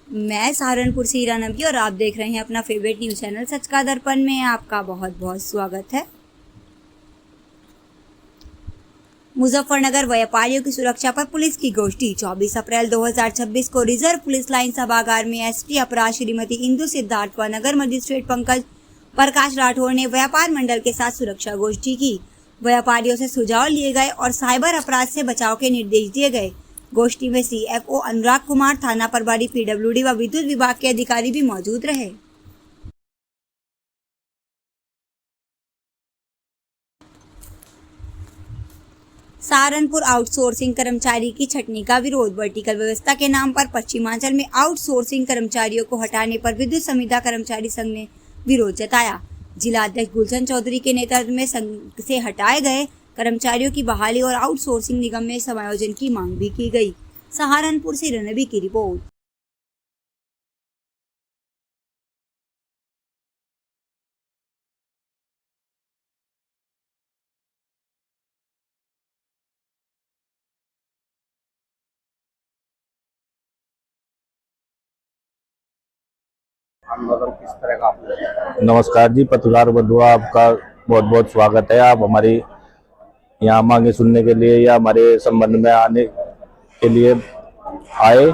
मैं सहारनपुर से हीरा नबी और आप देख रहे हैं अपना फेवरेट न्यूज़ चैनल सच का दर्पण में। आपका बहुत बहुत स्वागत है। मुजफ्फरनगर व्यापारियों की सुरक्षा पर पुलिस की गोष्ठी। 24 अप्रैल 2026 को रिजर्व पुलिस लाइन सभागार में एसपी अपराध श्रीमती इंदु सिद्धार्थ व नगर मजिस्ट्रेट पंकज प्रकाश राठौर ने व्यापार मंडल के साथ सुरक्षा गोष्ठी की। व्यापारियों से सुझाव लिए गए और साइबर अपराध से बचाव के निर्देश दिए गए। गोष्ठी में सीएफओ अनुराग कुमार, थाना प्रभारी पीडब्ल्यूडी व विद्युत विभाग के अधिकारी भी मौजूद रहे। सहारनपुर आउटसोर्सिंग कर्मचारी की छटनी का विरोध। वर्टिकल व्यवस्था के नाम पर पश्चिमांचल में आउटसोर्सिंग कर्मचारियों को हटाने पर विद्युत संविदा कर्मचारी संघ ने विरोध जताया। जिला अध्यक्ष गुलशन चौधरी के नेतृत्व में संघ से हटाए गए कर्मचारियों की बहाली और आउटसोर्सिंग निगम में समायोजन की मांग भी की गई। सहारनपुर से रणबी की रिपोर्ट। आंदोलन किस तरह का आपने? नमस्कार जी, पत्रकार बंधुओं, आपका बहुत बहुत स्वागत है। आप हमारी यहाँ मांगे सुनने के लिए या हमारे संबंध में आने के लिए आए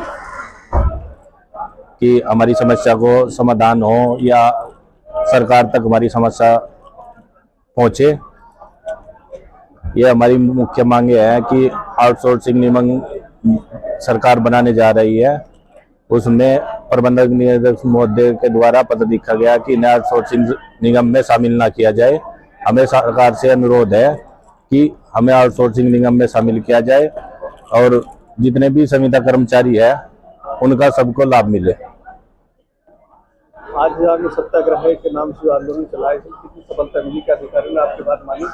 कि हमारी समस्या को समाधान हो या सरकार तक हमारी समस्या पहुँचे। ये हमारी मुख्य मांगे है कि आउटसोर्सिंग निगम सरकार बनाने जा रही है, उसमें प्रबंधक निदेशक महोदय के द्वारा पत्र लिखा गया कि इन्हें आउटसोर्सिंग निगम में शामिल ना किया जाए। हमें सरकार से अनुरोध है कि हमें आउटसोर्सिंग निगम में शामिल किया जाए और जितने भी संविदा कर्मचारी है उनका सबको लाभ मिले। आज आपने सत्याग्रह के नाम से आंदोलन चलाया, कितनी सफलता मिली, क्या अधिकारी ने आपकी बात मानी?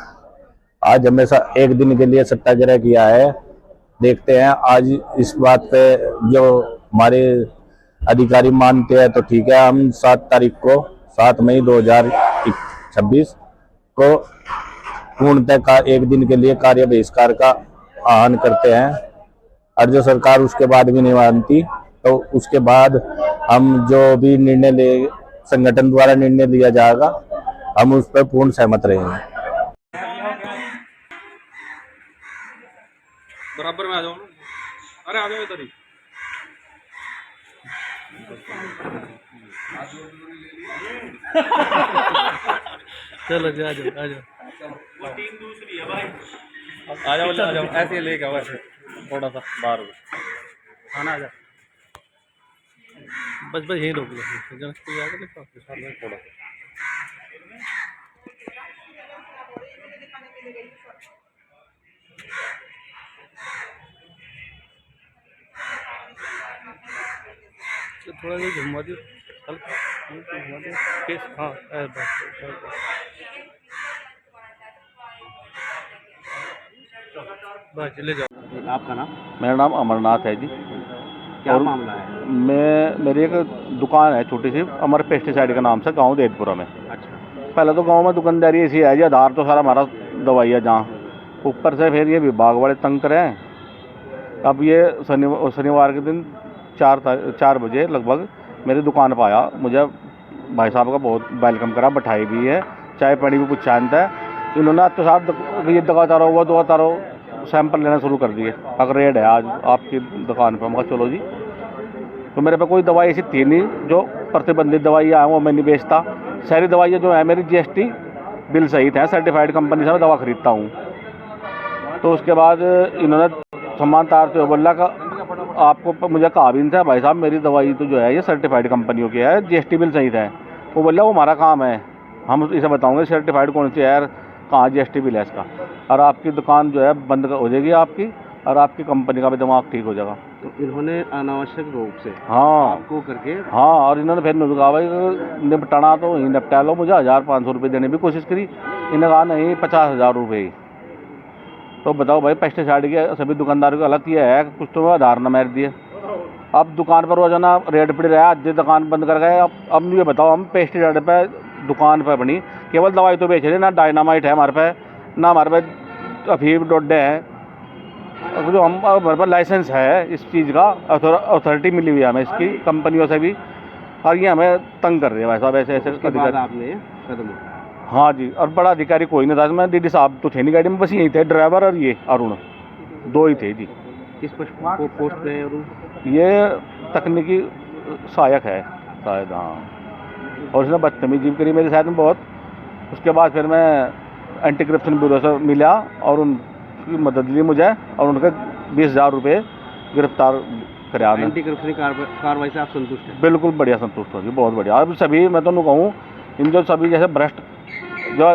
आज हमेशा एक दिन के लिए सत्याग्रह किया है, देखते हैं आज इस बात पे जो हमारे अधिकारी मानते हैं तो ठीक है। हम 7 मई 2026 को पूर्णतः का एक दिन के लिए कार्य बहिष्कार का आह्वान करते हैं और जो सरकार उसके बाद भी नहीं मानती तो उसके बाद हम जो भी निर्णय संगठन द्वारा निर्णय लिया जाएगा हम उस पर पूर्ण सहमत रहेंगे। बराबर में आ जाओ। अरे आ जाओ इधर ही। चलो जा जाओ आ जाओ। वो टीम दूसरी है भाई। आ जाओ ऐसे लेके आओ, ऐसे थोड़ा सा बाहर खाना आ जा। बस यही रोक लो थोड़ा। थोड़ा सा घुमा दो, हल्का घुमा दो केस। हाँ बस चले जाओ। आपका नाम? मेरा नाम अमरनाथ है जी। क्या मामला है? मेरी एक दुकान है छोटी सी, अमर पेस्टिसाइड के नाम से, गांव देदपुरा में। अच्छा। पहले तो गांव में दुकानदारी ऐसी है जी, आधार तो सारा हमारा दवाई है, जहाँ ऊपर से फिर ये विभाग वाले तंग करे हैं। अब ये शनिवार के दिन 4 बजे लगभग मेरी दुकान पर आया, मुझे भाई साहब का बहुत वेलकम करा, बैठाई भी है, चाय पानी भी कुछ शांत है। इन्होंने तो साहब ये दवाता रहो वो दवाता रहो, सैंपल लेना शुरू कर दिए। अगर रेड है आज आपकी दुकान पर, मैं चलो जी। तो मेरे पे कोई दवाई ऐसी थी नहीं जो प्रतिबंधित दवाइयाँ हैं वो मैं नहीं बेचता। सारी दवाइयाँ जो है मेरी GST बिल सहित है, सर्टिफाइड कंपनी से मैं दवा खरीदता हूँ। तो उसके बाद इन्होंने सामान तारते हुए बोला कि आपको, मुझे कहा भी नहीं था भाई साहब मेरी दवाई तो जो है ये सर्टिफाइड कंपनियों की है, GST बिल सहित है। वो बोला वो हमारा काम है, हम इसे बताऊँगे सर्टिफाइड कौन सी है, कहाँ GST बिल है इसका, और आपकी दुकान जो है बंद हो जाएगी आपकी, और आपकी कंपनी का भी दिमाग ठीक हो जाएगा। तो इन्होंने अनावश्यक रूप से हाँ आपको करके, हाँ, और इन्होंने फिर मुझे कहा भाई निपटाना तो ही निपटा लो, मुझे 1,500 रुपये देने की कोशिश करी। इन्होंने कहा नहीं 50,000 रुपये ही। तो बताओ भाई, पेस्टिसाइड के सभी दुकानदारों की हालत ये है, कुछ तो आधार न मार दिए। अब दुकान पर रोजाना रेट पड़ रहा है, आज दुकान बंद कर गए। अब ये बताओ, हम पेस्टिसाइड पे दुकान पर बनी, केवल दवाई तो बेच रहे, ना डायनामाइट है हमारे पे, ना हमारे पे अफीम डोडे हैं, और जो हम हमारे पास लाइसेंस है इस चीज़ का, अथॉरिटी मिली हुई है हमें इसकी कंपनियों से भी, और ये हमें तंग कर रहे हैं भाई साहब ऐसे ऐसे अधिकारी। आपने कदम हाँ जी, और बड़ा अधिकारी कोई नहीं था, मैं डीडी साहब तो थे नहीं गाड़ी में, बस यही थे ड्राइवर और ये अरुण, दो ही थे जी। किस पोस्ट पे है और ये तकनीकी सहायक है शायद, हाँ। और उसने बदतमीजी करी मेरे साथ में बहुत। उसके बाद फिर मैं एंटी करप्शन ब्यूरो से मिला और उनकी मदद ली मुझे, और उनके 20,000 रुपये गिरफ्तार कराया। एंटी करप्शन कार्रवाई से आप संतुष्ट हैं? बिल्कुल बढ़िया, संतुष्ट हो जी, बहुत बढ़िया। अब सभी मैं तो कहूँ, इन जो सभी जैसे भ्रष्ट जो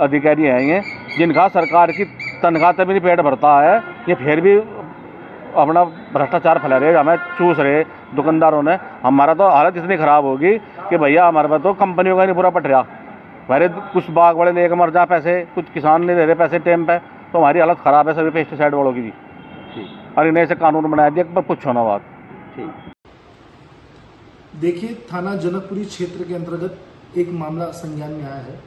अधिकारी हैं ये, जिनका सरकार की तनख्वाह तभी नहीं पेट भरता है, ये फिर भी अपना भ्रष्टाचार फैला रहे, हमें चूस रहे दुकानदारों ने। हमारा तो हालत इतनी ख़राब होगी कि भैया हमारे पास तो कंपनियों का नहीं पूरा पट रहा। हमारे कुछ बाग वाले लेकर मर जा पैसे, कुछ किसान नहीं दे रहे पैसे टाइम पे, तो हमारी हालत ख़राब है सभी पेस्टिसाइड वालों की भी। और इन्हें से कानून बनाया दिया पर कुछ होना बात। देखिए, थाना जनकपुरी क्षेत्र के अंतर्गत एक मामला संज्ञान में आया है,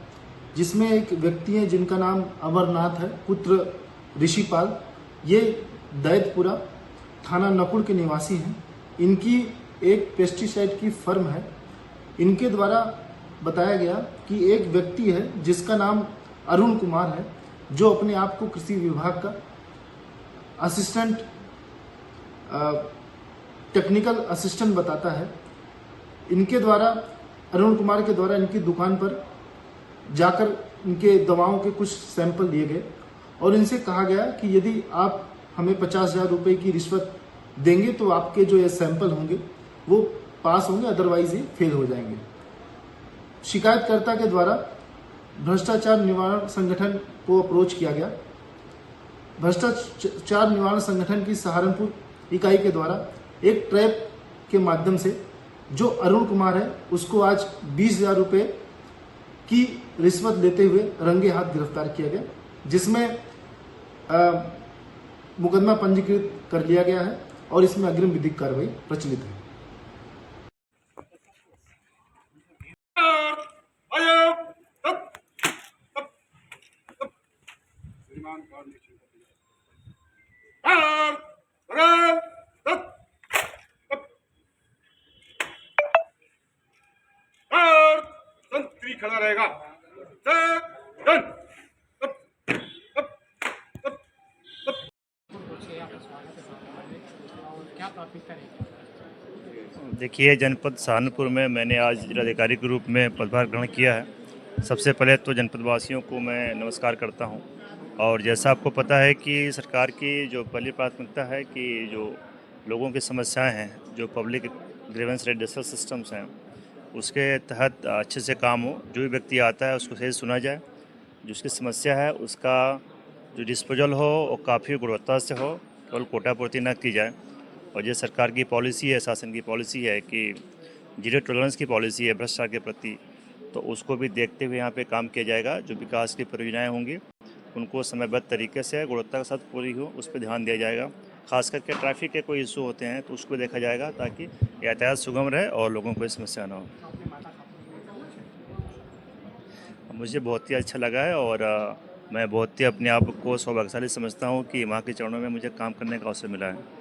जिसमें एक व्यक्ति है जिनका नाम अमरनाथ है, पुत्र ऋषिपाल। ये दैतपुरा थाना नकुल के निवासी हैं। इनकी एक पेस्टिसाइड की फर्म है। इनके द्वारा बताया गया कि एक व्यक्ति है जिसका नाम अरुण कुमार है, जो अपने आप को कृषि विभाग का असिस्टेंट टेक्निकल असिस्टेंट बताता है। इनके द्वारा, अरुण कुमार के द्वारा इनकी दुकान पर जाकर इनके दवाओं के कुछ सैंपल लिए गए और इनसे कहा गया कि यदि आप हमें 50,000 रुपये की रिश्वत देंगे तो आपके जो ये सैंपल होंगे वो पास होंगे, अदरवाइज ये फेल हो जाएंगे। शिकायतकर्ता के द्वारा भ्रष्टाचार निवारण संगठन को अप्रोच किया गया। भ्रष्टाचार निवारण संगठन की सहारनपुर इकाई के द्वारा एक ट्रैप के माध्यम से जो अरुण कुमार है उसको आज 20,000 रुपये की रिश्वत लेते हुए रंगे हाथ गिरफ्तार किया गया, जिसमें मुकदमा पंजीकृत कर लिया गया है और इसमें अग्रिम विधिक कार्रवाई प्रचलित है। खड़ा रहेगा। देखिए, जनपद सहारनपुर में मैंने आज जिलाधिकारी के रूप में पदभार ग्रहण किया है। सबसे पहले तो जनपदवासियों को मैं नमस्कार करता हूं, और जैसा आपको पता है कि सरकार की जो पहली प्राथमिकता है कि जो लोगों की समस्याएं हैं, जो पब्लिक ग्रीवेंस रेडिसल सिस्टम्स हैं, उसके तहत अच्छे से काम हो। जो भी व्यक्ति आता है उसको सही सुना जाए, जो उसकी समस्या है उसका जो डिस्पोजल हो वो काफ़ी गुणवत्ता से हो, केवल कोटापूर्ति न की जाए। और ये सरकार की पॉलिसी है, शासन की पॉलिसी है कि जीरो टॉलरेंस की पॉलिसी है भ्रष्टाचार के प्रति, तो उसको भी देखते हुए यहाँ पे काम किया जाएगा। जो विकास की परियोजनाएं होंगी उनको समयबद्ध तरीके से गुणवत्ता के साथ पूरी हो, उस पर ध्यान दिया जाएगा। खास करके ट्रैफिक के कोई इशू होते हैं तो उसको देखा जाएगा, ताकि यातायात सुगम रहे और लोगों को कोई समस्या ना हो। मुझे बहुत ही अच्छा लगा है, और मैं बहुत ही अपने आप को सौभाग्यशाली समझता हूँ कि माँ के चरणों में मुझे काम करने का अवसर मिला है।